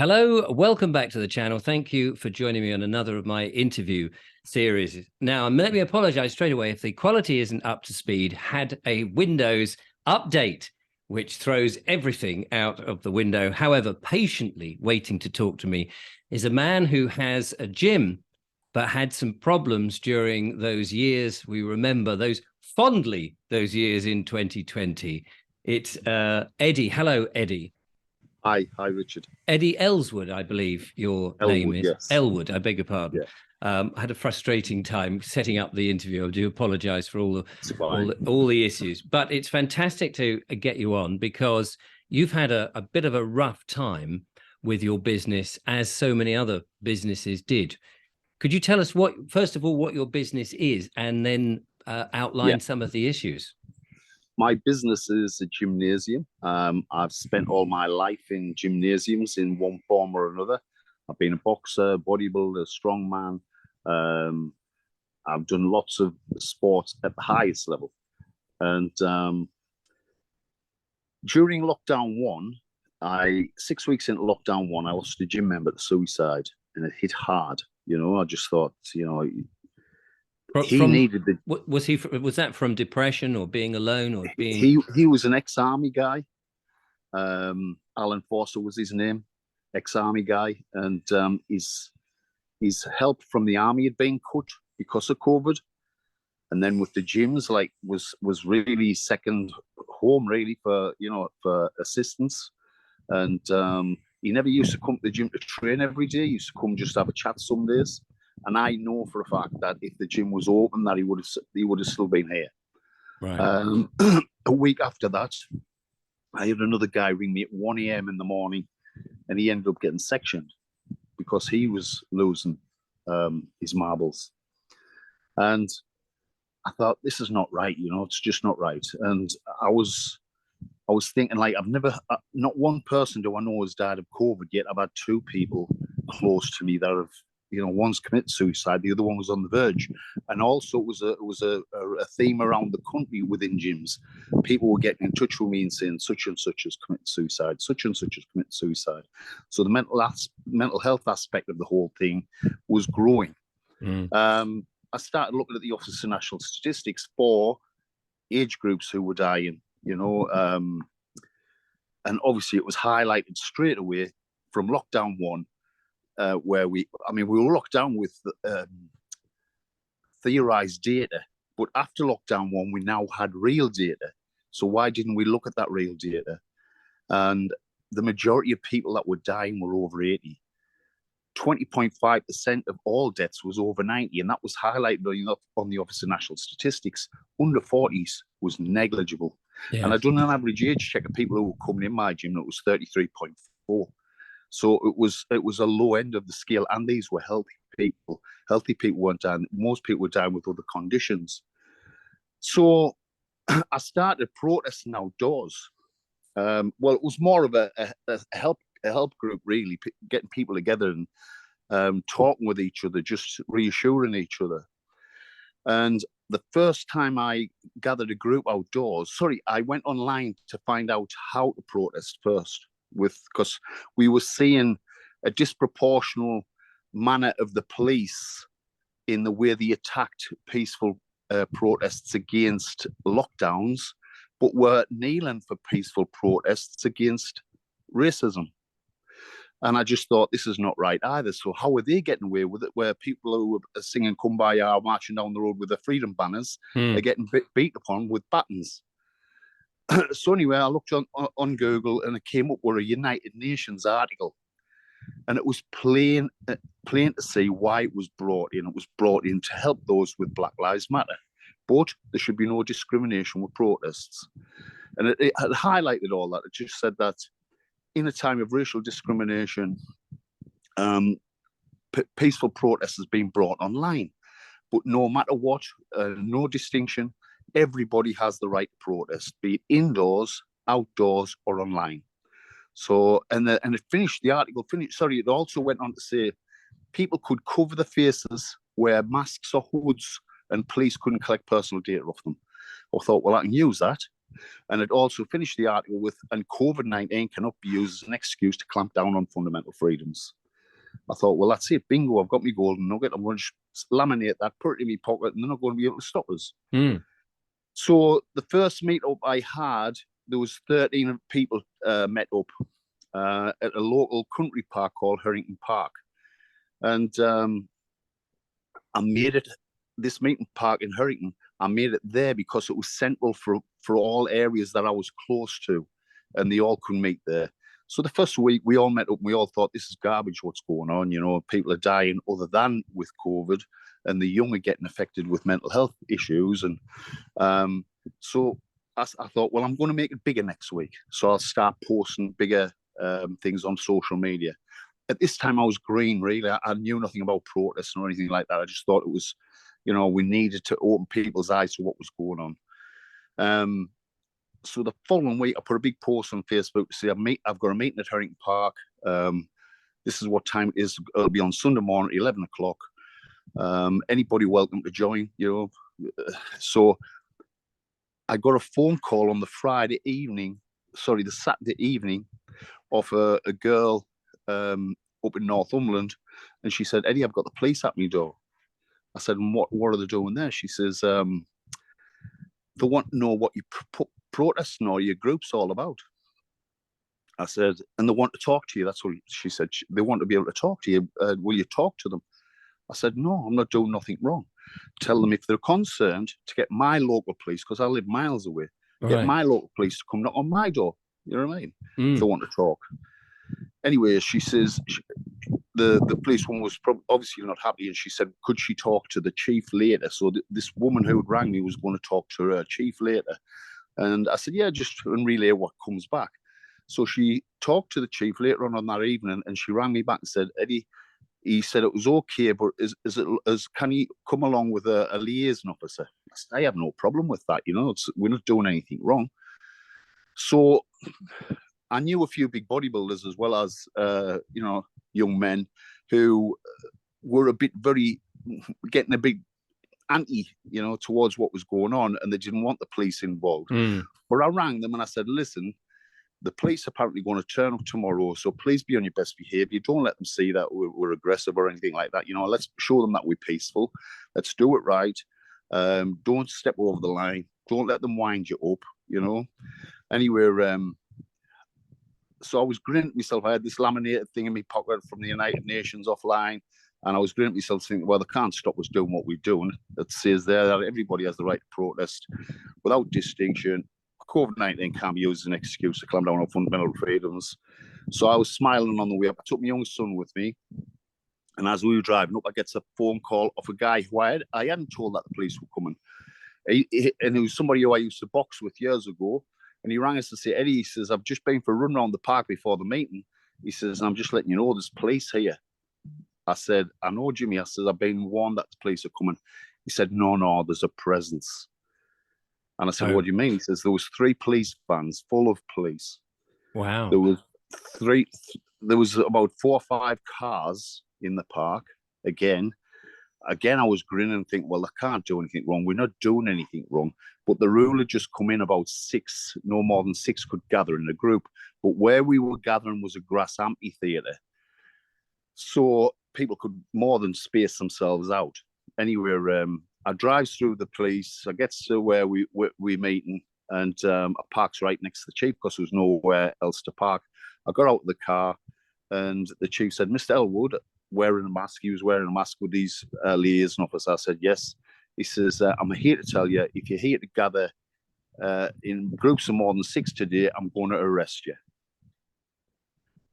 Hello, welcome back to the channel. Thank you for joining me on another of my interview series. Now, let me apologize straight away if the quality isn't up to speed. Had a Windows update, which throws everything out of the window. However, patiently waiting to talk to me is a man who has a gym, but had some problems during those years. We remember those fondly, those years in 2020. It's Eddy. Hello, Eddy. Hi, Richard. Eddy Ellwood, I believe your name Ellwood, is. yes. Ellwood, I beg your pardon. Yeah. I had a frustrating time setting up the interview. I do apologize for all the issues, but it's fantastic to get you on because you've had a bit of a rough time with your business, as so many other businesses did. Could you tell us first of all, what your business is, and then outline some of the issues? My business is a gymnasium. I've spent all my life in gymnasiums in one form or another. I've been a boxer, bodybuilder, strongman. I've done lots of sports at the highest level. And during lockdown one, 6 weeks into lockdown one, I lost a gym member to suicide, and it hit hard. I just thought, he needed the. Was that from depression or being alone or being? He was an ex-army guy. Alan Forster was his name, ex-army guy, and his help from the army had been cut because of COVID, and then with the gyms, was really second home really for assistance, and he never used to come to the gym to train every day. He used to come just to have a chat some days. And I know for a fact that if the gym was open, that he would have still been here. Right. A week after that, I had another guy ring me at 1 a.m. in the morning, and he ended up getting sectioned because he was losing his marbles. And I thought, this is not right. It's just not right. And I was thinking, not one person do I know has died of COVID yet. I've had two people close to me that have. One's committed suicide, the other one was on the verge, and also it was a theme around the country within gyms. People were getting in touch with me and saying such and such has committed suicide, such and such has committed suicide. So the mental health aspect of the whole thing was growing. I started looking at the Office of National Statistics for age groups who were dying, and obviously it was highlighted straight away from lockdown one. Where we were locked down with theorized data, but after lockdown one, we now had real data. So why didn't we look at that real data? And the majority of people that were dying were over 80. 20.5% of all deaths was over 90, and that was highlighted on the Office of National Statistics. Under 40s was negligible. Yeah. And I'd done an average age check of people who were coming in my gym that was 33.4. So it was a low end of the scale, and these were healthy people. Healthy people weren't dying. Most people were dying with other conditions. So I started protesting outdoors. Well, it was more of a help group, really, getting people together and talking with each other, just reassuring each other. And the first time I gathered a group outdoors, I went online to find out how to protest first. Because we were seeing a disproportional manner of the police in the way they attacked peaceful protests against lockdowns, but were kneeling for peaceful protests against racism. And I just thought, this is not right either. So how are they getting away with it, where people who are singing Kumbaya or marching down the road with their freedom banners are getting beat upon with batons? So anyway, I looked on Google, and it came up with a United Nations article, and it was plain to see why it was brought in. It was brought in to help those with Black Lives Matter, but there should be no discrimination with protests. And it had highlighted all that. It just said that in a time of racial discrimination, peaceful protest has been brought online, but no matter what, no distinction. Everybody has the right to protest, be it indoors, outdoors, or online. So, and it finished, the article finished, it also went on to say people could cover their faces, wear masks or hoods, and police couldn't collect personal data off them. I thought, well, I can use that. And it also finished the article with, and COVID-19 cannot be used as an excuse to clamp down on fundamental freedoms. I thought, well, that's it. Bingo, I've got my golden nugget. I'm going to laminate that, put it in my pocket, and they're not going to be able to stop us. So the first meetup I had, there was 13 people met up at a local country park called Harrington Park. And I made it, this meeting park in Harrington, I made it there because it was central for all areas that I was close to, and they all could meet there. So the first week we all met up and we all thought, this is garbage, what's going on? You know, people are dying other than with COVID, and the young are getting affected with mental health issues. And so I thought, well, I'm going to make it bigger next week. So I'll start posting bigger things on social media. At this time, I was green, really. I knew nothing about protesting or anything like that. I just thought it was, you know, we needed to open people's eyes to what was going on. So the following week, I put a big post on Facebook to say, I've got a meeting at Harrington Park. This is what time it is. It'll be on Sunday morning at 11 o'clock. Anybody welcome to join, you know. So I got a phone call on the Saturday evening, of a girl up in Northumberland, and she said, Eddie, I've got the police at my door. I said, and what are they doing there? She says, they want to know what you protesting or your group's all about. I said, and they want to talk to you. That's what she said. They want to be able to talk to you. Will you talk to them? I said, no, I'm not doing nothing wrong. Tell them if they're concerned to get my local police, because I live miles away, get my local police to come knock on my door. You know what I mean? If they want to talk. Anyway, she says, the police woman was obviously not happy, and she said, could she talk to the chief later? So this woman who had rang me was going to talk to her chief later. And I said, yeah, just and relay what comes back. So she talked to the chief later on that evening, and she rang me back and said, Eddie, he said it was okay, but can he come along with a liaison officer? I said, I have no problem with that. You know, we're not doing anything wrong. So I knew a few big bodybuilders as well as, you know, young men who were getting a big anti, you know, towards what was going on, and they didn't want the police involved. But I rang them and I said, listen, the police are apparently going to turn up tomorrow, so please be on your best behaviour. Don't let them see that we're aggressive or anything like that. You know, let's show them that we're peaceful. Let's do it right. Don't step over the line. Don't let them wind you up, you know. Anyway, so I was grinning at myself. I had this laminated thing in my pocket from the United Nations offline, and I was grinning at myself thinking, well, they can't stop us doing what we're doing. It says there that everybody has the right to protest without distinction. COVID-19 can't be used as an excuse to clamp down on fundamental freedoms. So I was smiling on the way up. I took my young son with me, and as we were driving up, I get a phone call of a guy who I hadn't told that the police were coming. And it was somebody who I used to box with years ago. And he rang us to say, Eddie, he says, I've just been for a run around the park before the meeting. He says, I'm just letting you know there's police here. I said, I know, Jimmy. I said, I've been warned that the police are coming. He said, no, there's a presence. And I said, what do you mean? He says, there was 3 police vans full of police. Wow. There was about 4 or 5 cars in the park. Again, I was grinning and thinking, well, I can't do anything wrong. We're not doing anything wrong. But the rule had just come in about 6, no more than 6 could gather in a group. But where we were gathering was a grass amphitheatre. So people could more than space themselves out. Anyway, I drive through the police. I get to where we're meeting, and I park's right next to the chief because there was nowhere else to park. I got out of the car, and the chief said, Mr. Ellwood, wearing a mask. He was wearing a mask with these liaison officers. I said, yes. He says, I'm here to tell you, if you're here to gather in groups of more than 6 today, I'm going to arrest you.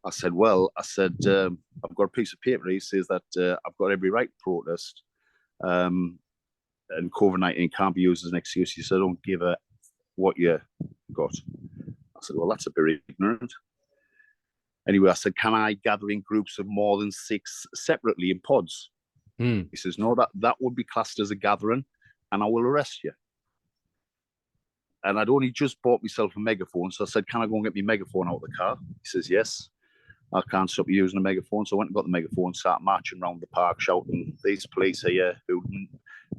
I said, I've got a piece of paper. He says that I've got every right to protest, and COVID-19 can't be used as an excuse. He said, don't give a what you got. I said, well, that's a bit ignorant. Anyway, I said, can I gather in groups of more than 6 separately in pods? He says, no, that would be classed as a gathering, and I will arrest you. And I'd only just bought myself a megaphone, so I said, can I go and get my megaphone out of the car? He says, yes. I can't stop you using a megaphone. So I went and got the megaphone, started marching around the park, shouting, these police here,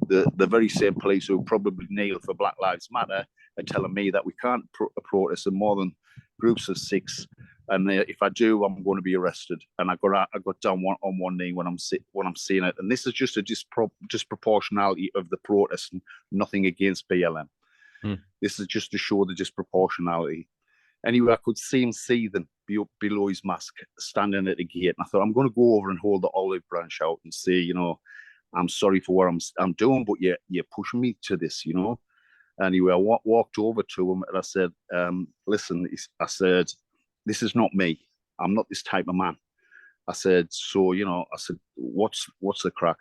the very same police who probably kneel for Black Lives Matter, are telling me that we can't protest in more than groups of 6, and if I do, I'm going to be arrested. And I got down on one knee when I'm seeing it. And this is just a disproportionality of the protest, and nothing against BLM. This is just to show the disproportionality. Anyway, I could see him seething below his mask, standing at the gate. And I thought, I'm going to go over and hold the olive branch out and say, you know, I'm sorry for what I'm doing, but you're pushing me to this, you know. Anyway, I walked over to him and I said, listen, I said, this is not me. I'm not this type of man. I said, so, you know, I said, what's the crack?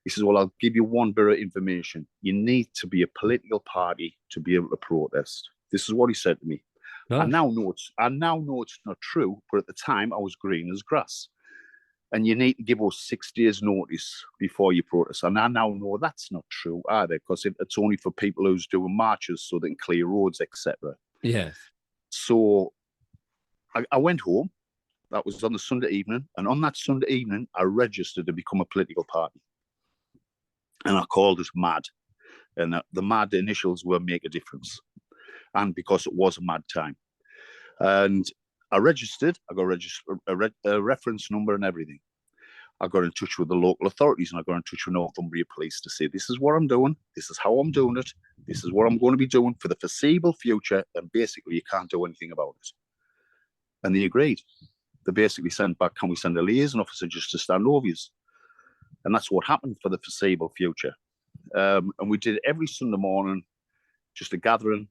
He says, well, I'll give you one bit of information. You need to be a political party to be able to protest. This is what he said to me. I now know it's not true, but at the time I was green as grass. And you need to give us 6 days notice before you protest. And I now know that's not true either, because it's only for people who's doing marches so they can clear roads, etc. Yes. So I went home. That was on the Sunday evening. And on that Sunday evening, I registered to become a political party. And I called it MAD. And the MAD initials were Make a Difference. And because it was a mad time. And I registered. I got a reference number and everything. I got in touch with the local authorities and I got in touch with Northumbria Police to say, this is what I'm doing. This is how I'm doing it. This is what I'm going to be doing for the foreseeable future. And basically, you can't do anything about it. And they agreed. They basically sent back, can we send a liaison officer just to stand over you? And that's what happened for the foreseeable future. And we did every Sunday morning, just a gathering,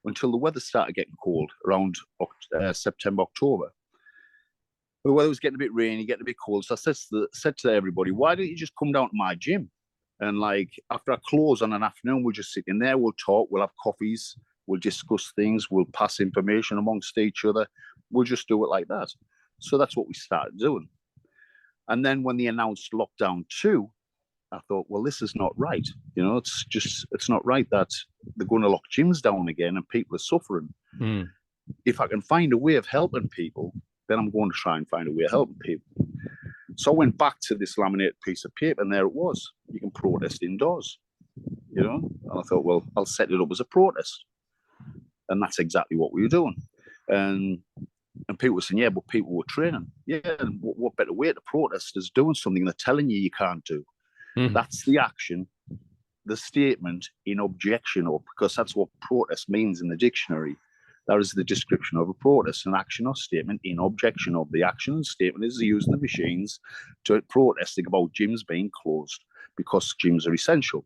until the weather started getting cold around September, October. The weather was getting a bit rainy, getting a bit cold. So I said to everybody, why don't you just come down to my gym? And like after I close on an afternoon, we'll just sit in there, we'll talk, we'll have coffees, we'll discuss things, we'll pass information amongst each other. We'll just do it like that. So that's what we started doing. And then when they announced lockdown 2, I thought, well, this is not right. You know, it's not right that they're going to lock gyms down again and people are suffering. If I can find a way of helping people, then I'm going to try and find a way of helping people. So I went back to this laminated piece of paper and there it was. You can protest indoors, you know? And I thought, well, I'll set it up as a protest. And that's exactly what we were doing. And people were saying, yeah, but people were training. Yeah, and what better way to protest is doing something they're telling you can't do. That's the action, the statement in objection of, because that's what protest means in the dictionary. That is the description of a protest, an action or statement in objection of. The action and statement is using the machines to protesting about gyms being closed because gyms are essential.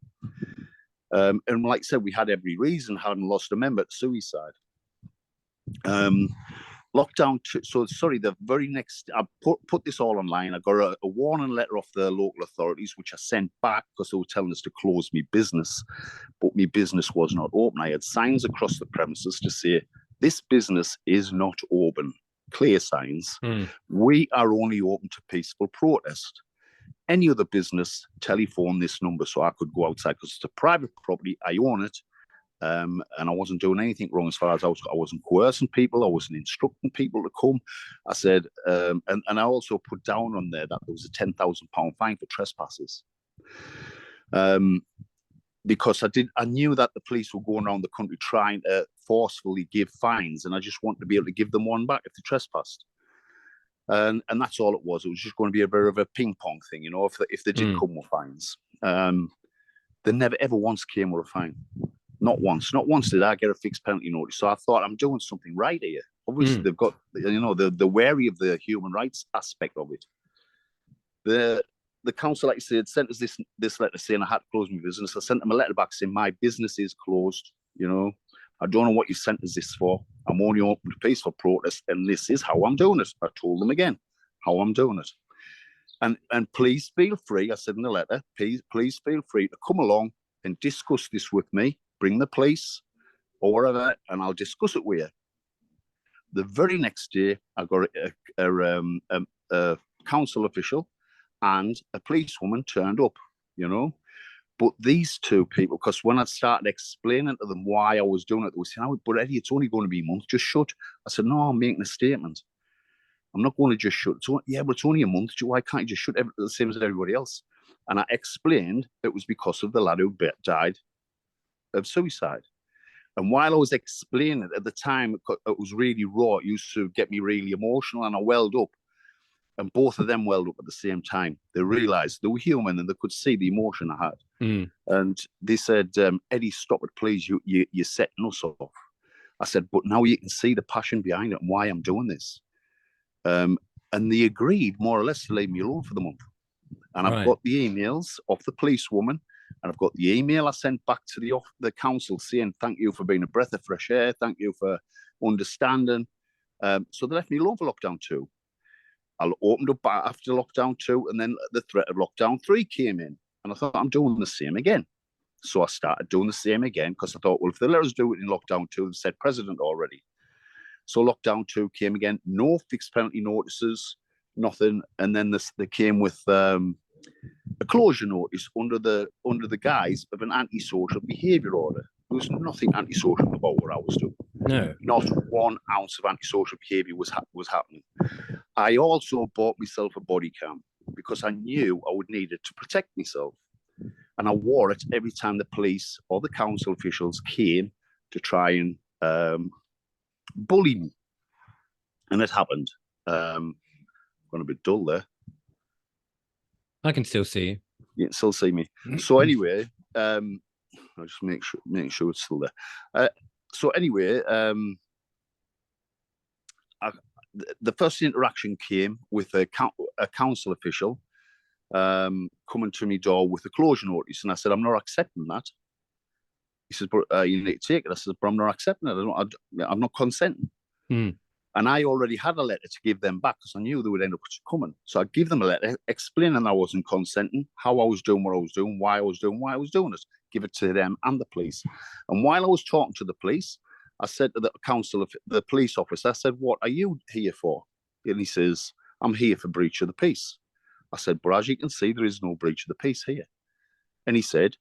And like I said, we had every reason, hadn't lost a member to suicide. Lockdown, the very next, I put this all online. I got a warning letter off the local authorities, which I sent back because they were telling us to close me business, but my business was not open. I had signs across the premises to say, this business is not open, clear signs. We are only open to peaceful protest. Any other business, telephone this number so I could go outside because it's a private property. I own it. And I wasn't doing anything wrong as far as I wasn't coercing people. I wasn't instructing people to come. I said, and I also put down on there that there was a £10,000 fine for trespassers. Because I knew that the police were going around the country trying to forcefully give fines, and I just wanted to be able to give them one back if they trespassed. And that's all it was. It was just going to be a bit of a ping pong thing, you know, if they did come with fines. They never ever once came with a fine. Not once did I get a fixed penalty notice. So I thought, I'm doing something right here. Obviously, they've got, you know, the wary of the human rights aspect of it. The council, like I said, sent us this letter saying I had to close my business. I sent them a letter back saying my business is closed. You know, I don't know what you sent us this for. I'm only open to peaceful protest, and this is how I'm doing it. I told them again how I'm doing it. And please feel free, I said in the letter, please feel free to come along and discuss this with me. Bring the police or whatever, and I'll discuss it with you. The very next day, I got a council official and a policewoman turned up, you know. But these two people, because when I started explaining to them why I was doing it, they were saying, oh, but Eddie, it's only going to be a month, just shut. I said, no, I'm making a statement. I'm not going to just shut. Yeah, but it's only a month. Why can't you just shut the same as everybody else? And I explained it was because of the lad who died of suicide. And while I was explaining it at the time, it was really raw. It used to get me really emotional, and I welled up. And both of them welled up at the same time. They realised they were human and they could see the emotion I had. And they said, Eddie, stop it, please. You're setting us off. I said, but now you can see the passion behind it and why I'm doing this. And they agreed more or less to leave me alone for the month. And I've got the emails of the policewoman, and I've got the email I sent back to the council saying, thank you for being a breath of fresh air. Thank you for understanding. So they left me alone for lockdown 2. I opened up after lockdown 2, and then the threat of lockdown 3 came in. And I thought, I'm doing the same again. So I started doing the same again because I thought, well, if they let us do it in lockdown 2, they've said president already. So lockdown 2 came again, no fixed penalty notices, nothing. And then they came with a closure notice under the guise of an antisocial behaviour order. There was nothing antisocial about what I was doing. No. Not 1 ounce of antisocial behaviour was happening. I also bought myself a body cam because I knew I would need it to protect myself. And I wore it every time the police or the council officials came to try and bully me. And it happened. I'm going a bit dull there. I can still see you. You can still see me. So anyway, I'll just make sure it's still there. So anyway, the first interaction came with a council official coming to my door with a closure notice, and I said, I'm not accepting that. He says, but you need to take it. I said, but I'm not accepting it. I'm not consenting. And I already had a letter to give them back because I knew they would end up coming. So I gave them a letter explaining I wasn't consenting, how I was doing what I was doing, why I was doing it. Give it to them and the police. And while I was talking to the police, I said to the police officer, I said, what are you here for? And he says, I'm here for breach of the peace. I said, but as you can see, there is no breach of the peace here. And he said,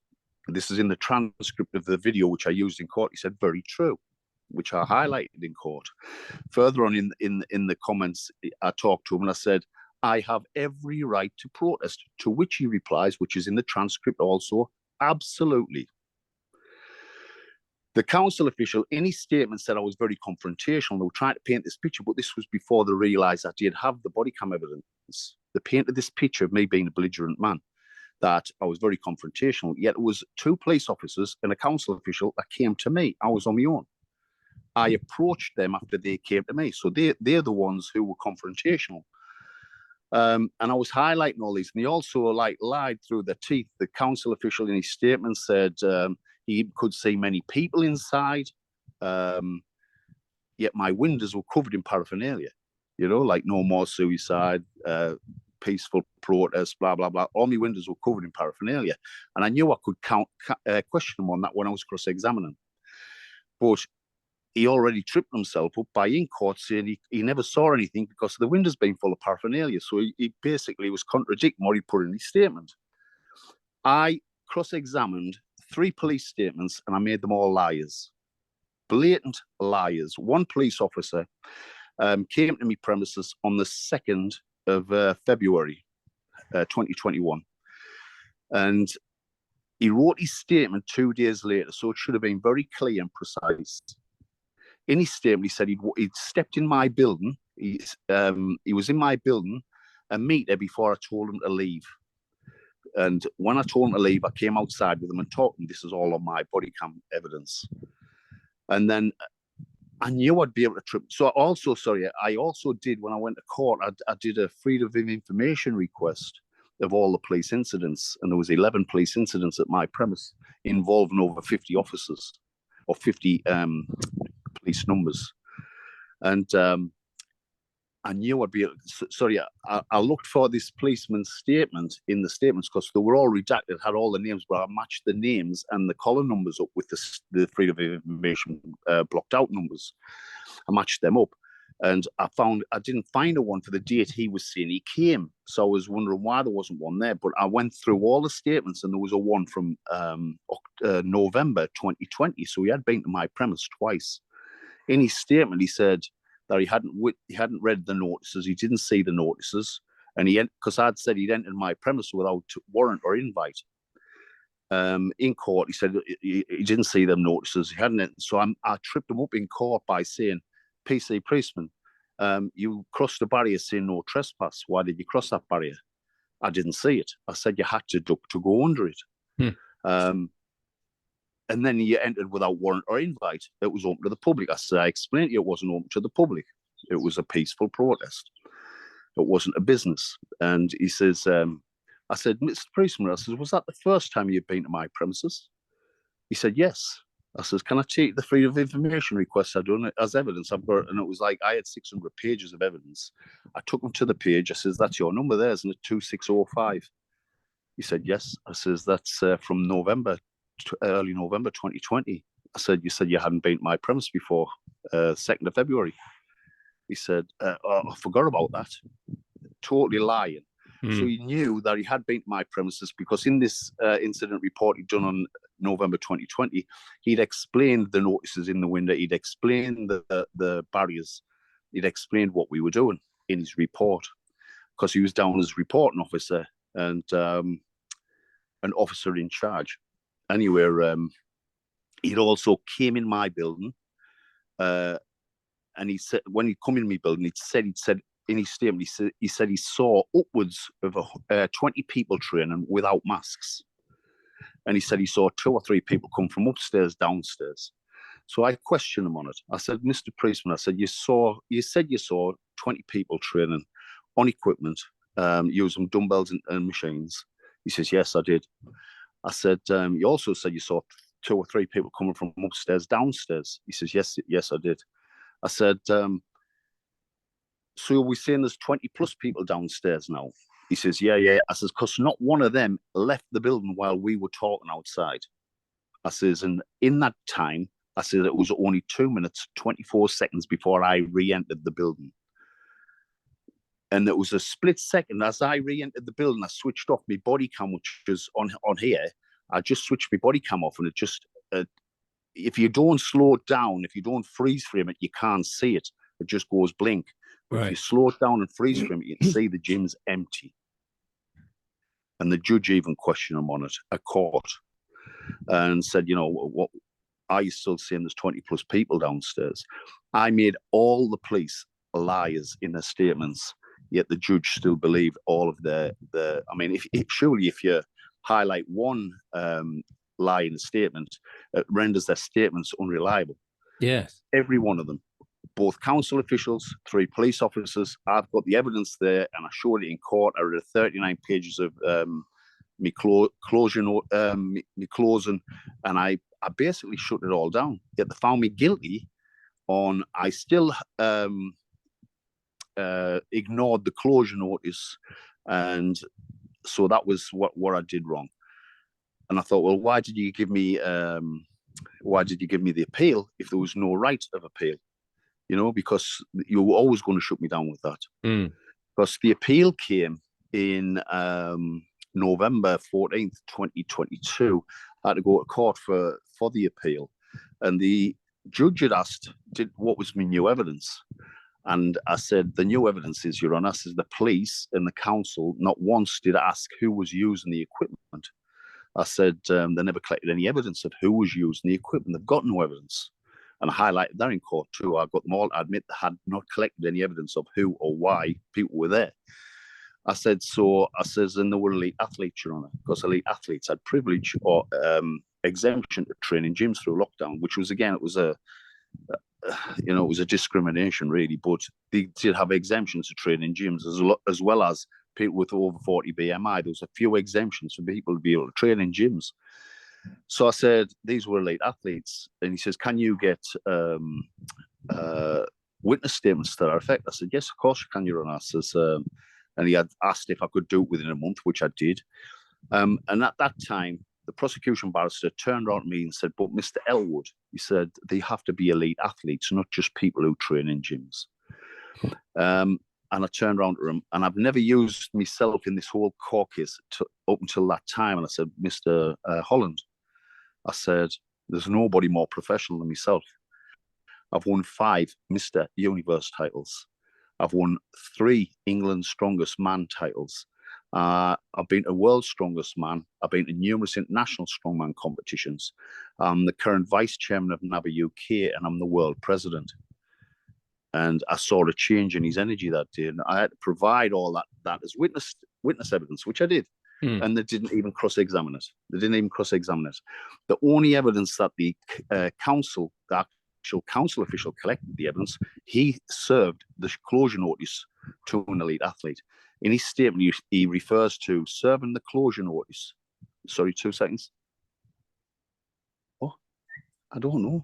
this is in the transcript of the video which I used in court. He said, very true, which I highlighted in court. Further on in the comments, I talked to him and I said, I have every right to protest, to which he replies, which is in the transcript also, absolutely. The council official, in his statement, said I was very confrontational. They were trying to paint this picture, but this was before they realised I did have the body cam evidence. They painted this picture of me being a belligerent man, that I was very confrontational. Yet it was 2 police officers and a council official that came to me. I was on my own. I approached them after they came to me. So they're the ones who were confrontational. And I was highlighting all these. And he also lied through their teeth. The council official in his statement said he could see many people inside. Yet my windows were covered in paraphernalia, like no more suicide, peaceful protest, blah, blah, blah. All my windows were covered in paraphernalia. And I knew I could question him on that when I was cross-examining. But he already tripped himself up by in court saying he never saw anything because the windows being full of paraphernalia. So he basically was contradicting what he put in his statement. I cross-examined 3 police statements and I made them all liars. Blatant liars. One police officer came to me premises on the 2nd of February 2021. And he wrote his statement 2 days later, so it should have been very clear and precise. In his statement, he said he'd stepped in my building. He was in my building a meter before I told him to leave. And when I told him to leave, I came outside with him and talked to him. This is all on my body cam evidence. And then I knew I'd be able to trip. So I also did, when I went to court, I did a freedom of information request of all the police incidents. And there was 11 police incidents at my premise involving over 50 officers or 50 police numbers. And I knew I'd be able to, I looked for this policeman's statement in the statements because they were all redacted, had all the names, but I matched the names and the collar numbers up with the freedom of information blocked out numbers. I matched them up and I didn't find a one for the date he was saying he came. So I was wondering why there wasn't one there, but I went through all the statements and there was a one from November 2020. So he had been to my premise twice. In his statement, he said that he hadn't read the notices, he didn't see the notices, and because I'd said he'd entered my premise without warrant or invite. In court, he said he didn't see them notices. He hadn't. So I tripped him up in court by saying, PC Priestman, you crossed the barrier saying no trespass. Why did you cross that barrier? I didn't see it. I said you had to duck to go under it. And then you entered without warrant or invite. It was open to the public. I said, I explained to you it wasn't open to the public. It was a peaceful protest. It wasn't a business. And he says, I said, Mr. Priestman, I said, was that the first time you've been to my premises? He said, yes. I says, can I take the freedom of information request I done as evidence? I've got, and it was like I had 600 pages of evidence. I took him to the page. I says, that's your number there, isn't it? 2605. He said, yes. I says, that's from early November 2020. I said, you said you hadn't been to my premise before 2nd of February. He said, I forgot about that. Totally lying. So he knew that he had been to my premises because in this incident report he'd done on November 2020, he'd explained the notices in the window, he'd explained the barriers, he'd explained what we were doing in his report because he was down as reporting officer and an officer in charge. Anyway, he'd also came in my building and he said, when he'd come in my building, he'd said in his statement, he said he saw upwards of 20 people training without masks. And he said he saw 2 or 3 people come from upstairs, downstairs. So I questioned him on it. I said, Mr. Priestman, I said, you said you saw 20 people training on equipment, using dumbbells and machines. He says, yes, I did. I said, you also said you saw 2 or 3 people coming from upstairs, downstairs. He says, yes, I did. I said, so we're saying there's 20 plus people downstairs now? He says, yeah. I says, because not one of them left the building while we were talking outside. I says, and in that time, I said it was only 2 minutes, 24 seconds before I re-entered the building. And it was a split second as I re-entered the building, I switched off my body cam, which is on here. I just switched my body cam off and it just, if you don't slow it down, if you don't freeze frame it, you can't see it. It just goes blink. But if you slow it down and freeze frame it, you can see the gym's empty. And the judge even questioned him on it at court and said, what are you still saying there's 20 plus people downstairs? I made all the police liars in their statements, yet the judge still believed all of I mean, surely if you highlight one lie in a statement, it renders their statements unreliable. Yes. Every one of them. Both council officials, 3 police officers. I've got the evidence there, and I showed it in court. I read 39 pages of me closing, and I basically shut it all down. Yet they found me guilty on. I still ignored the closure notice, and so that was what I did wrong. And I thought, well, why did you give me the appeal if there was no right of appeal? Because you were always going to shut me down with that. Because the appeal came in November 14th, 2022. I had to go to court for the appeal. And the judge had asked, what was my new evidence? And I said, the new evidence is, Your Honour, says the police and the council not once did ask who was using the equipment. I said, they never collected any evidence of who was using the equipment. They've got no evidence. And I highlighted that in court too. I got them all to admit they had not collected any evidence of who or why people were there. I said, and they were elite athletes, Your Honour, because elite athletes had privilege or exemption to train in gyms through lockdown, which was, again, it was a discrimination really, but they did have exemptions to train in gyms as well as people with over 40 BMI. There was a few exemptions for people to be able to train in gyms. So I said, these were elite athletes. And he says, can you get witness statements to that effect? I said, yes, of course you can, Your Honour. And he had asked if I could do it within a month, which I did. And at that time, the prosecution barrister turned around to me and said, but Mr. Ellwood, he said, they have to be elite athletes, not just people who train in gyms. And I turned around to him, and I've never used myself in this whole court case up until that time. And I said, Mr. Holland, I said, there's nobody more professional than myself. I've won 5 Mr. Universe titles. I've won 3 England's Strongest Man titles. I've been to World's Strongest Man. I've been to numerous international strongman competitions. I'm the current vice chairman of NABA UK, and I'm the world president. And I saw a change in his energy that day, and I had to provide all that as witness evidence, which I did. And they didn't even cross-examine it. They didn't even cross-examine it. The only evidence that the council, the actual council official, collected the evidence, he served the closure notice to an elite athlete. In his statement, he refers to serving the closure notice. Sorry, 2 seconds. Oh, I don't know.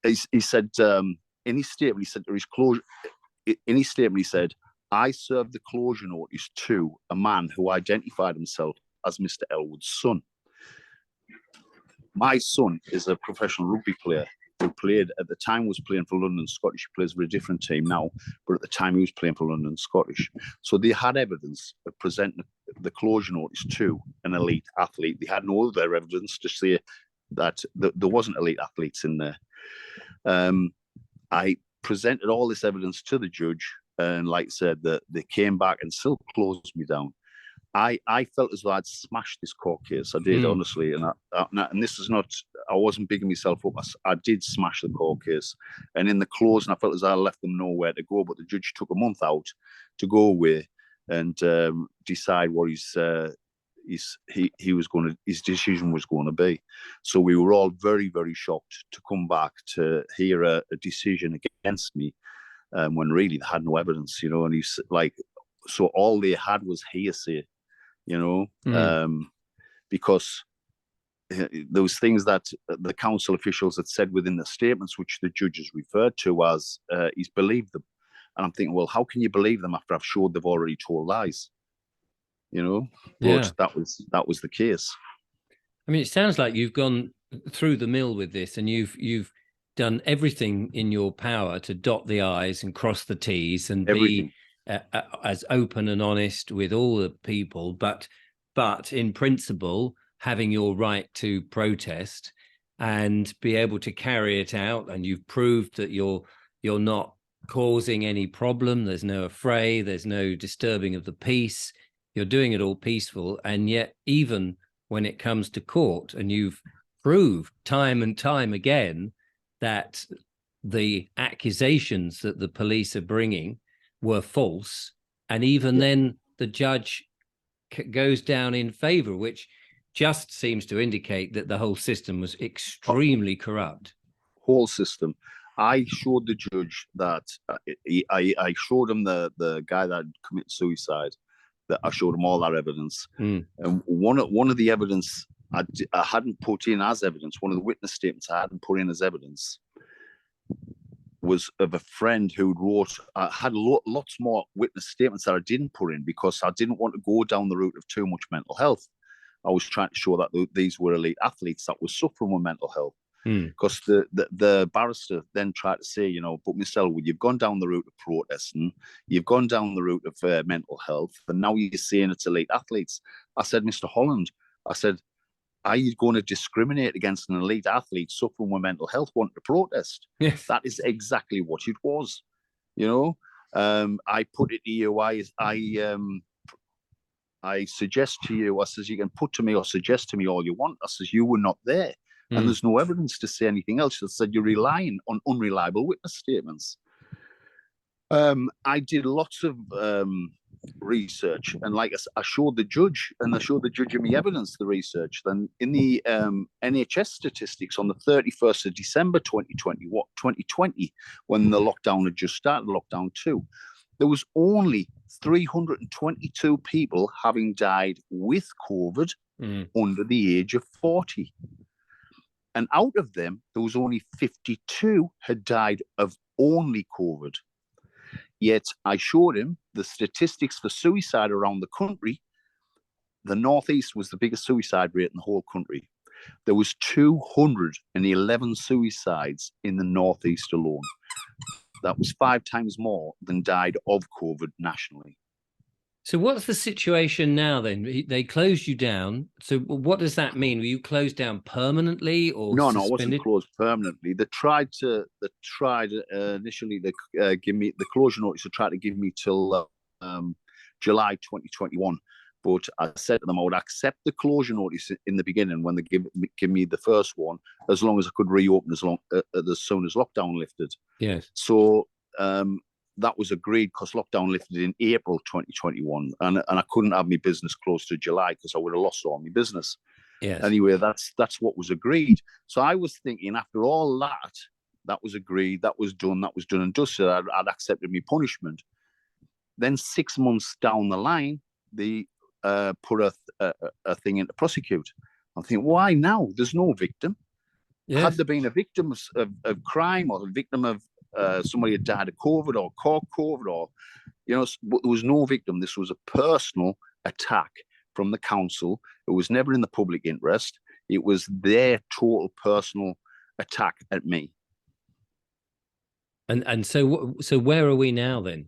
He said in his statement, he said to his closure. In his statement, he said, "I served the closure notice to a man who identified himself as Mr. Ellwood's son. My son is a professional rugby player who played at the time was playing for London Scottish. He plays for a different team now, but at the time he was playing for London Scottish. So they had evidence of presenting the closure notice to an elite athlete. They had no other evidence to say that there wasn't elite athletes in there. I presented all this evidence to the judge, and like I said, that they came back and still closed me down. I felt as though I'd smashed this court case. I did, honestly. And this is not, I wasn't bigging myself up. I did smash the court case. And in the closing, I felt as though I left them nowhere to go. But the judge took a month out to go away and decide what his decision was going to be. So we were all very, very shocked to come back to hear a decision against me when really they had no evidence, you know. And he's like, so all they had was hearsay, you know, because there was things that the council officials had said within the statements, which the judges referred to as he's believed them. And I'm thinking, well, how can you believe them after I've showed they've already told lies? You know, but that was the case. I mean, it sounds like you've gone through the mill with this, and you've done everything in your power to dot the I's and cross the T's and everything. Be as open and honest with all the people, but in principle, having your right to protest and be able to carry it out. And you've proved that you're not causing any problem. There's no affray. There's no disturbing of the peace. You're doing it all peaceful. And yet, even when it comes to court, and you've proved time and time again that the accusations that the police are bringing were false, and even then the judge goes down in favor, which just seems to indicate that the whole system was extremely corrupt. Whole system. I showed the judge that I showed him the guy that committed suicide, that I showed him all that evidence. And one of the evidence I hadn't put in as evidence, one of the witness statements I hadn't put in as evidence, was of a friend who wrote, I had lots more witness statements that I didn't put in because I didn't want to go down the route of too much mental health. I was trying to show that these were elite athletes that were suffering with mental health. Because the barrister then tried to say, you know, but Mr. Ellwood, you've gone down the route of protesting, you've gone down the route of mental health, and now you're saying it's elite athletes. I said, Mr. Holland, I said, are you going to discriminate against an elite athlete suffering with mental health wanting to protest? Yes. That is exactly what it was. You know, I put it to you, I suggest to you, I says, you can put to me or suggest to me all you want. I says, you were not there. And there's no evidence to say anything else. I said, you're relying on unreliable witness statements. I did lots of research, and like I showed the judge, and I showed the judge of my evidence, the research. Then in the NHS statistics on the 31st of December 2020, when the lockdown had just started, lockdown 2, there was only 322 people having died with COVID under the age of 40. And out of them, there was only 52 had died of only COVID. Yet I showed him the statistics for suicide around the country. The Northeast was the biggest suicide rate in the whole country. There was 211 suicides in the Northeast alone. That was 5 times more than died of COVID nationally. So what's the situation now then? They closed you down. So what does that mean? Were you closed down permanently or No, suspended? I wasn't closed permanently. They tried initially to give me the closure notice to try to give me till July 2021. But I said to them I would accept the closure notice in the beginning when they give me the first one, as long as I could reopen as soon as lockdown lifted. Yes. So that was agreed because lockdown lifted in April 2021, and I couldn't have my business closed to July because I would have lost all my business. Yes. Anyway, that's what was agreed. So I was thinking, after all that was agreed, that was done and dusted, I'd accepted my punishment. Then 6 months down the line, they put a thing in to prosecute. I'm thinking, why now? There's no victim. Yes. Had there been a victim of crime or a victim of somebody had died of COVID or caught COVID, or but there was no victim. This was a personal attack from the council. It was never in the public interest. It was their total personal attack at me. And so where are we now then?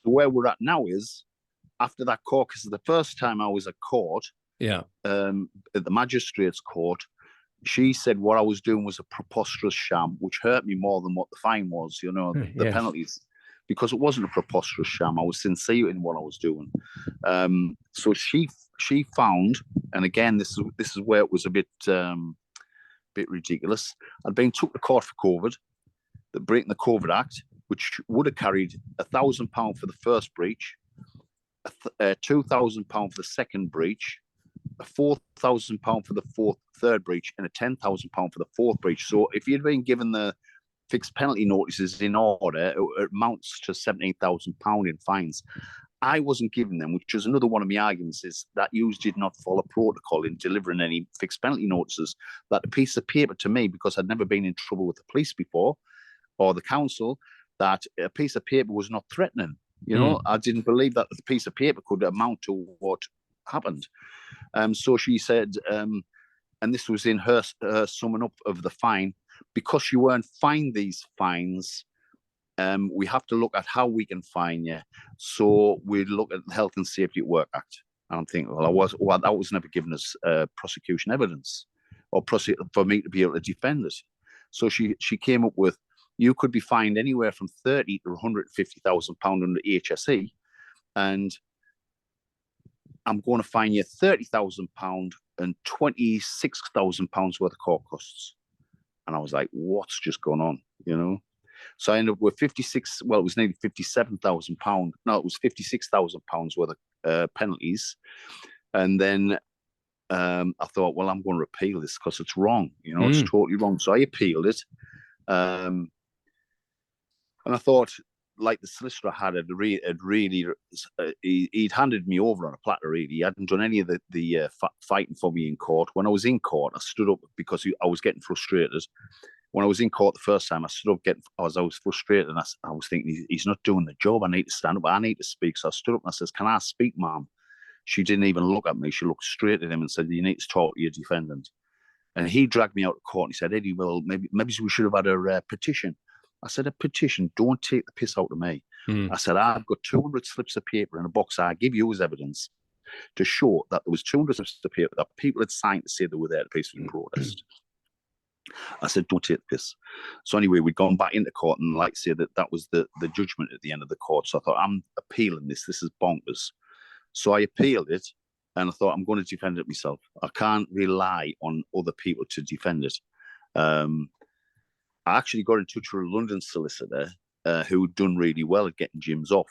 Where we're at now is, after that court, because the first time I was at court, at the magistrate's court, she said what I was doing was a preposterous sham, which hurt me more than what the fine was, the penalties, because it wasn't a preposterous sham. I was sincere in what I was doing. So she found, and again, this is where it was a bit ridiculous. I'd been took to court for COVID, breaking the COVID Act, which would have carried £1,000 for the first breach, £2,000 for the second breach, a £4,000 for the third breach, and a £10,000 for the fourth breach. So if you'd been given the fixed penalty notices in order, it amounts to £17,000 in fines. I wasn't given them, which is another one of my arguments, is that you did not follow protocol in delivering any fixed penalty notices. That a piece of paper to me, because I'd never been in trouble with the police before or the council, that a piece of paper was not threatening. I didn't believe that the piece of paper could amount to what happened. So she said, and this was in her summing up of the fine, because you weren't fined these fines, we have to look at how we can fine you. So we look at the Health and Safety at Work Act. And I'm thinking, that was never given us prosecution evidence or for me to be able to defend it. So she came up with, you could be fined anywhere from £30,000 to £150,000 under HSE, and I'm going to fine you £30,000 and £26,000 worth of court costs. And I was like, what's just gone on, So I ended up with it was nearly £57,000. No, it was £56,000 worth of penalties. And then I thought, well, I'm going to appeal this because it's wrong. It's totally wrong. So I appealed it. And I thought, like the solicitor he'd handed me over on a platter, really. He hadn't done any of the fighting for me in court. When I was in court, I stood up because I was getting frustrated. When I was in court the first time, I stood up I was frustrated, and I was thinking, he's not doing the job. I need to stand up. I need to speak. So I stood up and I says, can I speak, ma'am? She didn't even look at me. She looked straight at him and said, you need to talk to your defendant. And he dragged me out of court and he said, Eddie, well, maybe we should have had a petition. I said, a petition? Don't take the piss out of me. I said, I've got 200 slips of paper in a box I give you as evidence to show that there was 200 slips of paper that people had signed to say they were there to peacefully protest. I said, don't take the piss. So anyway, we'd gone back into court, and like I said, that was the judgment at the end of the court. So I thought, I'm appealing this. This is bonkers. So I appealed it, and I thought, I'm going to defend it myself. I can't rely on other people to defend it. I actually got in touch with a London solicitor who'd done really well at getting gyms off,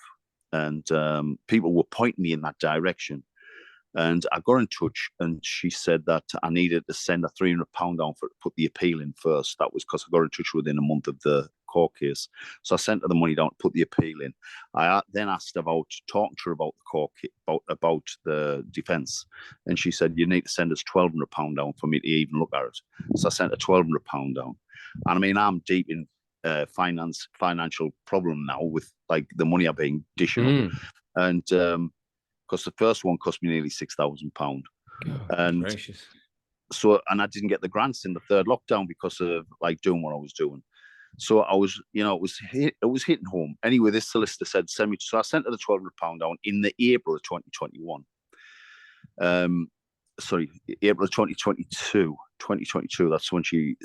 and people were pointing me in that direction. And I got in touch, and she said that I needed to send a £300 down to put the appeal in first. That was because I got in touch within a month of the court case. So I sent her the money down to put the appeal in. I then asked about talking to her about the court about the defence, and she said, you need to send us £1,200 down for me to even look at it. So I sent her £1,200 down. And I mean, I'm deep in financial problem now with like the money I've been dishing up. And because the first one cost me nearly £6,000. And gracious. So, and I didn't get the grants in the third lockdown because of like doing what I was doing. So I was, it was hitting home. Anyway, this solicitor said, send me. So I sent her the £1,200 down in the April of 2021. April of 2022. 2022. That's when she.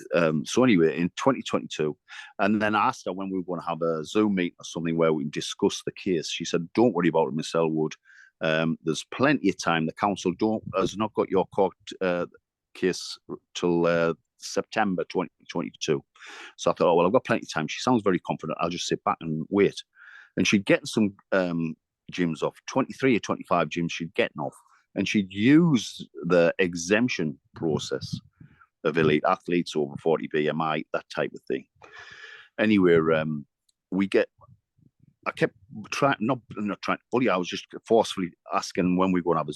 So anyway, in 2022, and then I asked her when we were going to have a Zoom meeting or something where we can discuss the case. She said, "Don't worry about it, Miss Ellwood. There's plenty of time. The council has not got your court case till September 2022." So I thought, oh well, I've got plenty of time. She sounds very confident. I'll just sit back and wait. And she'd get some gyms off, 23 or 25 gyms she'd get off, and she'd use the exemption process of elite athletes over 40 BMI, that type of thing. Anyway, I kept trying, not trying to bully, I was just forcefully asking when we were going to have a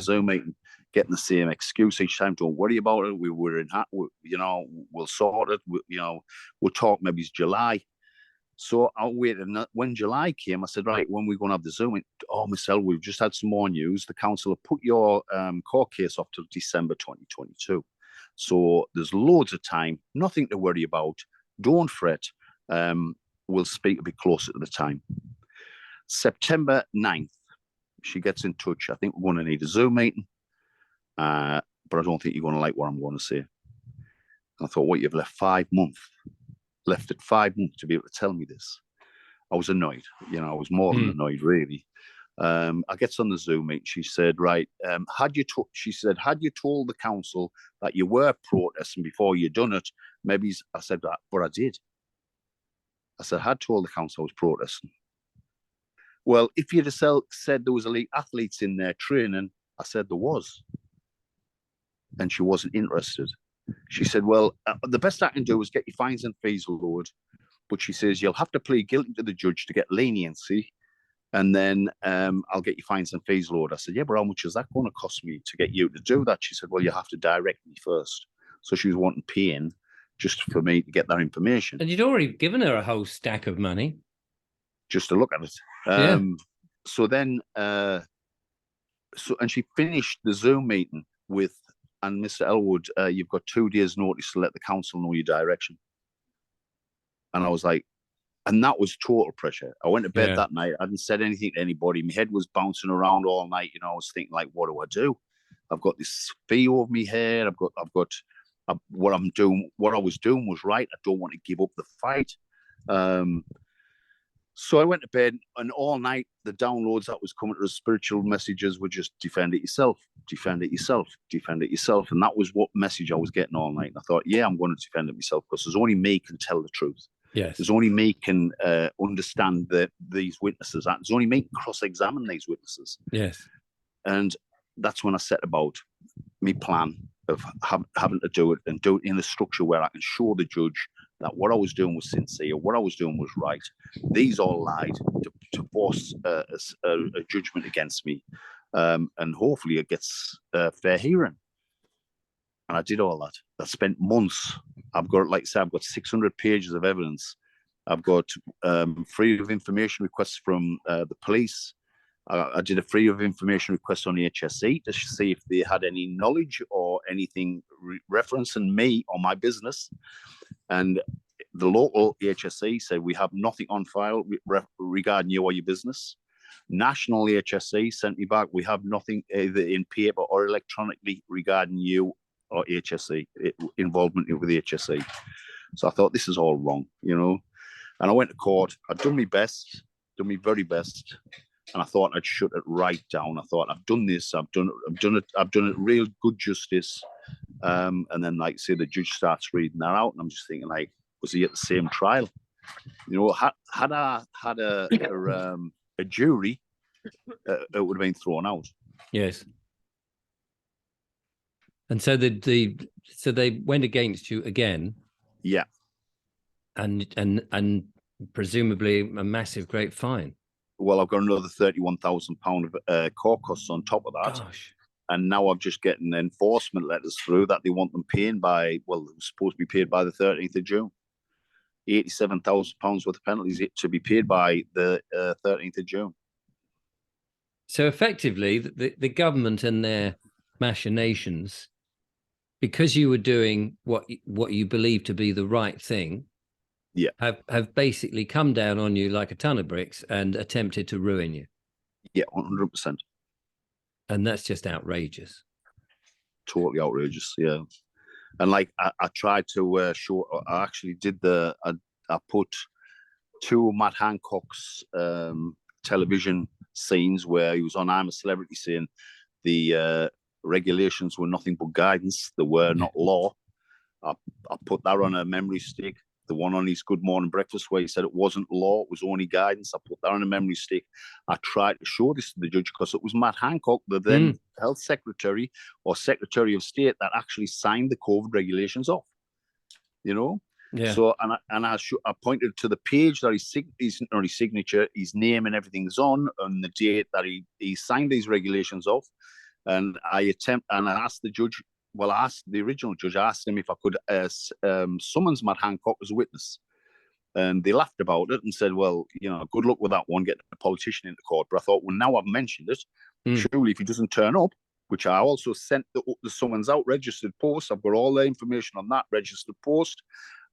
Zoom meeting, getting the same excuse each time. Don't worry about it. We were we'll sort it. We'll talk maybe it's July. So I waited, and when July came, I said, right, when we're going to have the Zoom, oh, Miss Ellwood, we've just had some more news. The council have put your court case off till December 2022. So there's loads of time, nothing to worry about. Don't fret. We'll speak a bit closer to the time. September 9th, she gets in touch. I think we're going to need a Zoom meeting, but I don't think you're going to like what I'm going to say. And I thought, what, you've left 5 months. Left it 5 months to be able to tell me this. I was annoyed. I was more than annoyed, really. I gets on the Zoom meeting. She said, right, had you told the council that you were protesting before you done it, maybe. I said that, but I did. I said, I had told the council I was protesting. Well, if you'd have said there was elite athletes in there training, I said there was. And she wasn't interested. She said, well, the best I can do is get your fines and fees lowered. But she says, you'll have to plead guilty to the judge to get leniency. And then I'll get your fines and fees lowered. I said, yeah, but how much is that going to cost me to get you to do that? She said, well, you have to direct me first. So she was wanting paying just for me to get that information. And you'd already given her a whole stack of money. Just to look at it. So then, and she finished the Zoom meeting with, and Mr. Ellwood, you've got 2 days' notice to let the council know your direction. And I was like, and that was total pressure. I went to bed that night. I hadn't said anything to anybody. My head was bouncing around all night. I was thinking, like, what do I do? I've got this fee over my head. I've got what I'm doing. What I was doing was right. I don't want to give up the fight. So I went to bed, and all night the downloads that was coming to the spiritual messages were just defend it yourself, defend it yourself, defend it yourself. And that was what message I was getting all night. And I thought, yeah, I'm going to defend it myself because there's only me can tell the truth. Yes. There's only me can understand these witnesses. There's only me can cross-examine these witnesses. Yes. And that's when I set about my plan of having to do it and do it in a structure where I can show the judge that what I was doing was sincere, what I was doing was right. These all lied to force a judgment against me, and hopefully it gets fair hearing. And I did all that. I spent months. I've got, like I said, I've got 600 pages of evidence. I've got freedom of information requests from the police. I did a freedom of information request on the HSE to see if they had any knowledge or anything referencing me or my business. And the local HSE said, we have nothing on file regarding you or your business. National HSE sent me back, we have nothing either in paper or electronically regarding you or HSE, involvement with the HSE. So I thought, this is all wrong, And I went to court. I'd done my best, done my very best. And I thought I'd shut it right down. I thought, I've done this, I've done it real good justice. And then, like, say, the judge starts reading that out, and I'm just thinking, like, was he at the same trial? Had I had a jury, it would have been thrown out. Yes. And so so they went against you again. Yeah. And presumably a massive, great fine. Well, I've got another £31,000 of court costs on top of that. Gosh. And now I'm just getting enforcement letters through that they want them paying by, well, it was supposed to be paid by the 13th of June. £87,000 worth of penalties to be paid by the 13th of June. So effectively, the government and their machinations, because you were doing what you believe to be the right thing, have basically come down on you like a ton of bricks and attempted to ruin you. Yeah, 100%. And that's just outrageous. Totally outrageous, yeah. And like I tried to show, I actually did I put two Matt Hancock's television scenes where he was on I'm a Celebrity saying the regulations were nothing but guidance, they were not law. I put that on a memory stick. The one on his Good Morning Breakfast where he said it wasn't law, it was only guidance. I put that on a memory stick. I tried to show this to the judge because it was Matt Hancock, the then health secretary or secretary of state, that actually signed the COVID regulations off. You know? Yeah. So, I pointed to the page that his signature, his name and everything's on, and the date that he signed these regulations off. And I asked the judge, well, I asked the original judge, I asked him if I could summons Matt Hancock as a witness. And they laughed about it and said, well, good luck with that one, getting a politician into court. But I thought, well, now I've mentioned it, surely if he doesn't turn up, which I also sent the summons out, registered post. I've got all the information on that, registered post.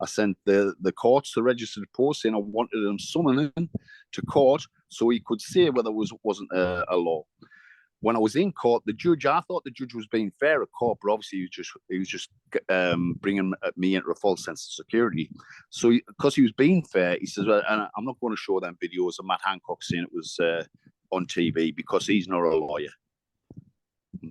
I sent the courts the registered post saying I wanted him summoned to court so he could say whether it wasn't a law. When I was in court, I thought the judge was being fair at court, but obviously he was just bringing me into a false sense of security. So because he was being fair, he says, well, and I'm not going to show them videos of Matt Hancock saying it was on TV because he's not a lawyer.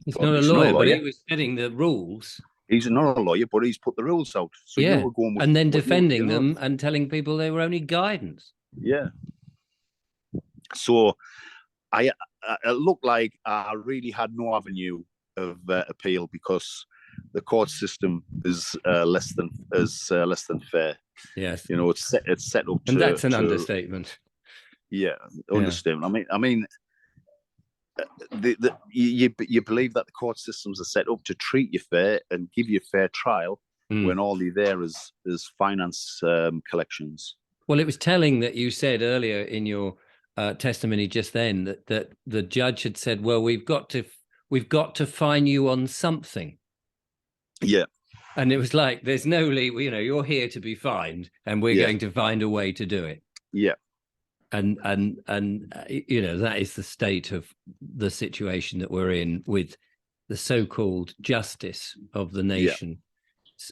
He's not a lawyer, but he was setting the rules. He's not a lawyer, but he's put the rules out. So yeah, you were going with, and then defending them and telling people they were only guidance. Yeah. So it looked like I really had no avenue of appeal because the court system is less than fair. Yes, it's set up, and that's an understatement. Yeah, understatement. I mean, you believe that the court systems are set up to treat you fair and give you a fair trial when all you're there is finance collections. Well, it was telling that you said earlier in your testimony just then that the judge had said, well, we've got to fine you on something. Yeah. And it was like, there's no you're here to be fined and we're going to find a way to do it. Yeah. And that is the state of the situation that we're in with the so-called justice of the nation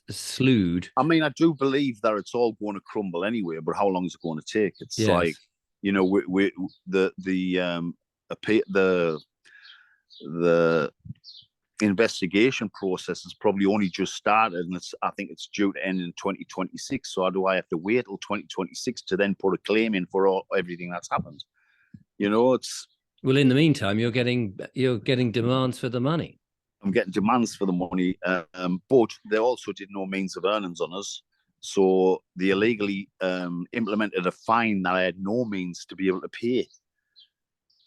slewed. I mean, I do believe that it's all going to crumble anyway, but how long is it going to take? It's like, the investigation process has probably only just started, and I think it's due to end in 2026. So do I have to wait till 2026 to then put a claim in for everything that's happened? It's well. In the meantime, you're getting demands for the money. I'm getting demands for the money, but they also did no means of earnings on us. So they illegally implemented a fine that I had no means to be able to pay,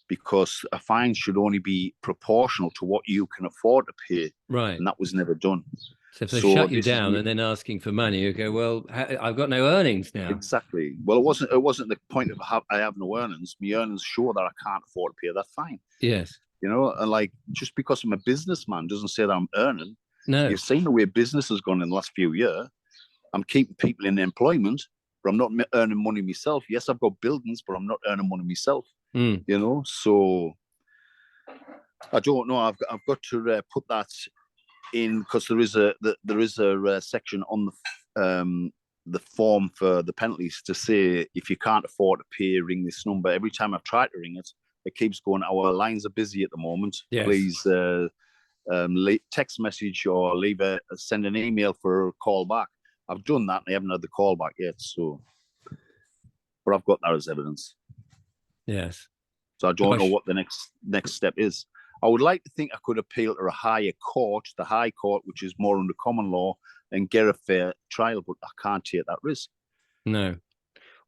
because a fine should only be proportional to what you can afford to pay. Right. And that was never done. So if they shut you down and then asking for money, you go, well, I've got no earnings now. Exactly. Well, it wasn't the point of I have no earnings. My earnings show that I can't afford to pay that fine. Yes. And like, just because I'm a businessman doesn't say that I'm earning. No. You've seen the way business has gone in the last few years. I'm keeping people in employment, but I'm not earning money myself. Yes, I've got buildings, but I'm not earning money myself. So I don't know. I've got to put that in, because there is a section on the form for the penalties to say, if you can't afford to pay, ring this number. Every time I've tried to ring it, it keeps going, our lines are busy at the moment. Yes. Please text message or send an email for a call back. I've done that and I haven't had the call back yet. So, but I've got that as evidence. Yes. So I don't know what the next step is. I would like to think I could appeal to a higher court, the High Court, which is more under common law, and get a fair trial, but I can't take that risk. No.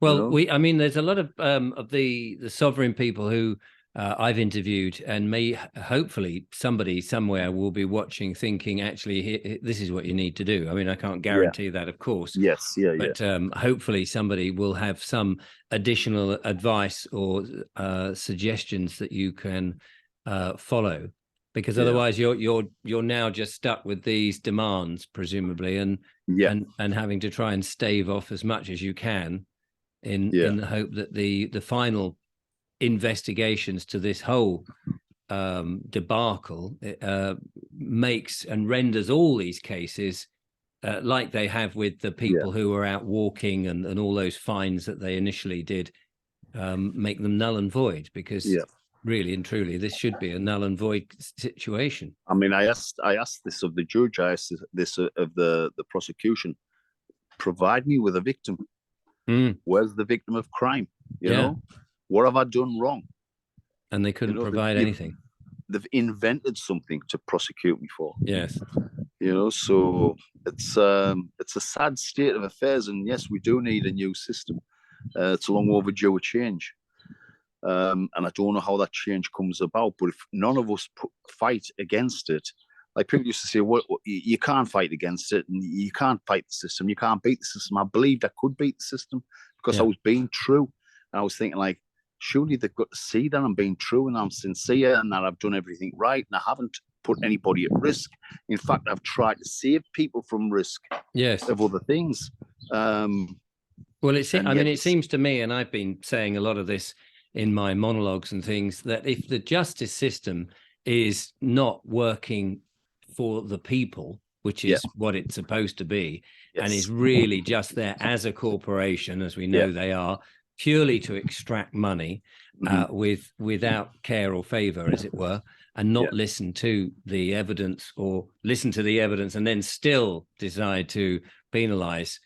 Well, there's a lot of the sovereign people who I've interviewed, and hopefully somebody somewhere will be watching, thinking, actually, this is what you need to do. I mean, I can't guarantee that, of course. Yes, but hopefully somebody will have some additional advice or suggestions that you can follow, because otherwise you're now just stuck with these demands, presumably, and having to try and stave off as much as you can in the hope that the final investigations to this whole debacle makes and renders all these cases like they have with the people who were out walking and all those fines that they initially did, make them null and void, because really and truly this should be a null and void situation. I mean, I asked this of the judge, I asked this of the prosecution, provide me with a victim. Where's the victim of crime? You know, what have I done wrong? And they couldn't provide anything. They've invented something to prosecute me for. Yes. You know, so it's a sad state of affairs, and yes, we do need a new system. It's long overdue a change, and I don't know how that change comes about. But if none of us fight against it, like people used to say, well, you can't fight against it, and you can't fight the system, you can't beat the system. I believed I could beat the system because I was being true, and I was thinking, like, surely they've got to see that I'm being true and I'm sincere and that I've done everything right and I haven't put anybody at risk. In fact, I've tried to save people from risk of other things. Well, it seems to me, and I've been saying a lot of this in my monologues and things, that if the justice system is not working for the people, which is what it's supposed to be, and is really just there as a corporation, as we know they are, purely to extract money without care or favor, as it were, and not listen to the evidence, or listen to the evidence and then still decide to penalize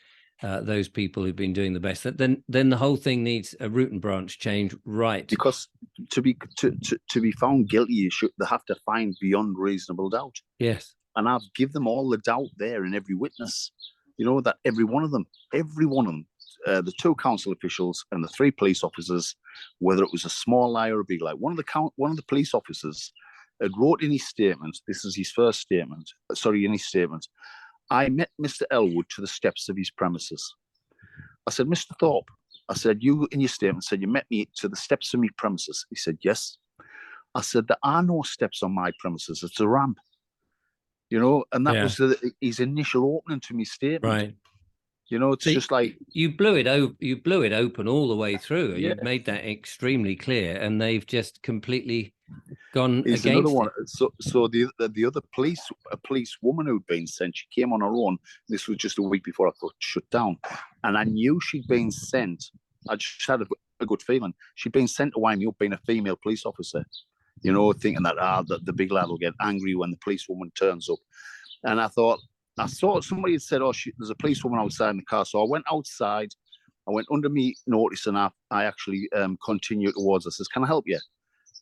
those people who've been doing the best, then the whole thing needs a root and branch change, right? Because to be found guilty, they have to find beyond reasonable doubt. Yes. And I've given them all the doubt there in every witness. You know, that every one of them, the 2 council officials and the 3 police officers, whether it was a small lie or a big lie, one of the police officers had wrote in his statement, this is his first statement, in his statement, I met Mr. Ellwood to the steps of his premises. I said, Mr. Thorpe, I said, you in your statement said you met me to the steps of my premises. He said, yes. I said, there are no steps on my premises, it's a ramp. You know, and that was his initial opening to my statement. Right. You know, it's just like you blew it open all the way through. You made that extremely clear, and they've just completely gone against another one. it. So the other police woman who'd been sent, she came on her own. This was just a week before I got shut down, and I knew she'd been sent. I just had a good feeling she'd been sent to wind me up, being a female police officer. You know, thinking that the big lad will get angry when the police woman turns up, and I saw somebody had said, there's a policewoman outside in the car. So I went outside, I went under me notice, and I actually continued towards her. I says, can I help you?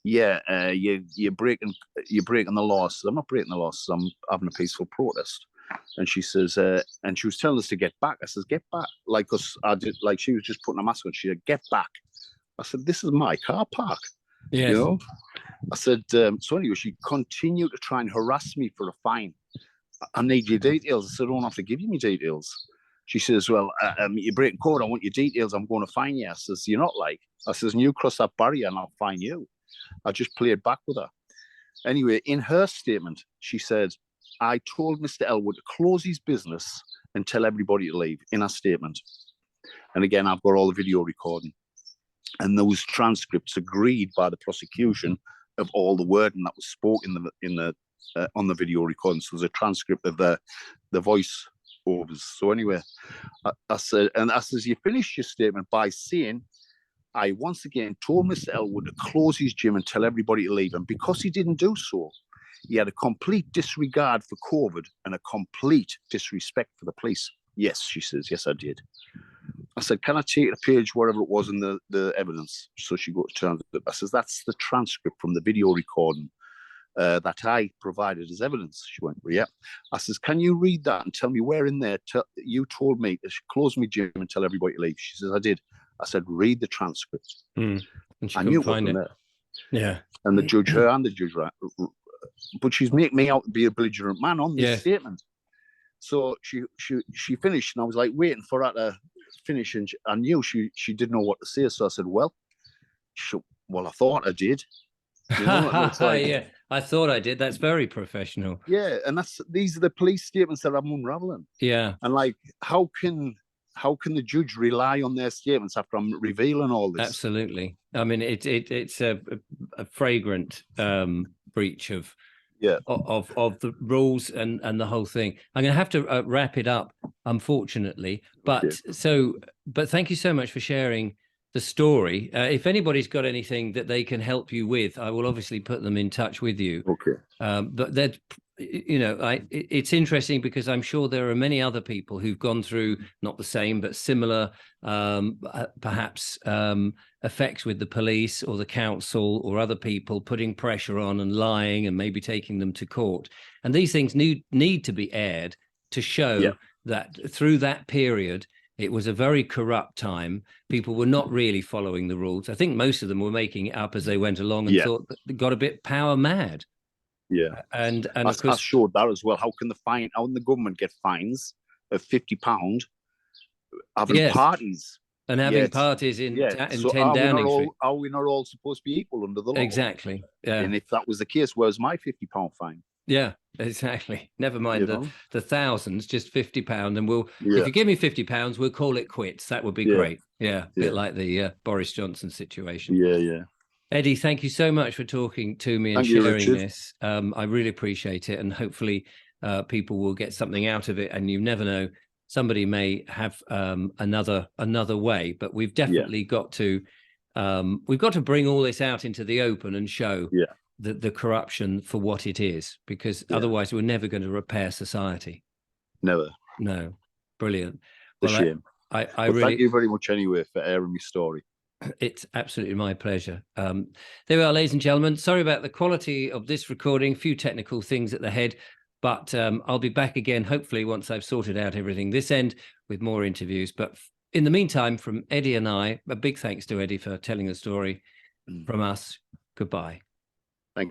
Yeah, you're breaking the law. I said, I'm not breaking the law. I'm having a peaceful protest. And she says, and she was telling us to get back. I says, get back. She was just putting a mask on. She said, get back. I said, this is my car park. Yes. You know? I said, so anyway, she continued to try and harass me for a fine. I need your details. I said, I don't have to give you my details. She says, well, you're breaking code. I want your details. I'm going to fine you. I says, you're not like. I says, and you cross that barrier and I'll fine you. I just played back with her. Anyway, in her statement, she said, I told Mr. Ellwood to close his business and tell everybody to leave, in her statement. And again, I've got all the video recording. And those transcripts agreed by the prosecution of all the wording that was spoken on the video recording. So there's a transcript of the voice overs. So anyway, I said, you finished your statement by saying, I once again told Mr. Ellwood to close his gym and tell everybody to leave. And because he didn't do so, he had a complete disregard for COVID and a complete disrespect for the police. Yes, she says, yes, I did. I said, can I take a page, whatever it was in the evidence? So she goes to it. I says, that's the transcript from the video recording that I provided as evidence. She went, well, yeah. I says, can you read that and tell me where in there you told me to close my gym and tell everybody to leave? She says, I did. I said, read the transcript. And she I knew it find wasn't it. There. Yeah. And the judge, her and the judge, right? But she's making me out to be a belligerent man on this statement. So she finished, and I was like waiting for her to finish, and I knew she didn't know what to say. So I said, well, I thought I did. You know, like, yeah, I thought I did. That's very professional. Yeah, and these are the police statements that I'm unraveling. Yeah. And like, how can the judge rely on their statements after I'm revealing all this? Absolutely. I mean, it's a fragrant breach of of the rules and the whole thing. I'm going to have to wrap it up, unfortunately. But but thank you so much for sharing the story. If anybody's got anything that they can help you with, I will obviously put them in touch with you. But that, you know, it's interesting because I'm sure there are many other people who've gone through not the same but similar perhaps effects with the police or the council or other people putting pressure on and lying and maybe taking them to court. And these things need to be aired to show that through that period, it was a very corrupt time. People were not really following the rules. I think most of them were making it up as they went along and thought that they got a bit power mad. And of course, I showed that as well. How can the government get fines of £50 having parties? And having parties in 10 Downing Street. Are we not all supposed to be equal under the law? Exactly. Yeah. And if that was the case, where's my £50 fine? Yeah, exactly. Never mind the thousands, just £50. And if you give me £50, we'll call it quits. That would be great. Yeah. A bit like the Boris Johnson situation. Yeah. Eddie, thank you so much for talking to me and sharing this. I really appreciate it. And hopefully people will get something out of it. And you never know, somebody may have another way. But we've definitely got to bring all this out into the open and show the corruption for what it is, because otherwise we're never going to repair society. Never. No. Brilliant. It's a shame. I really thank you very much anyway for airing my story. It's absolutely my pleasure. There we are, ladies and gentlemen. Sorry about the quality of this recording. A few technical things at the head, but I'll be back again, hopefully, once I've sorted out everything this end with more interviews. But in the meantime, from Eddie and I, a big thanks to Eddie for telling the story. From us, goodbye.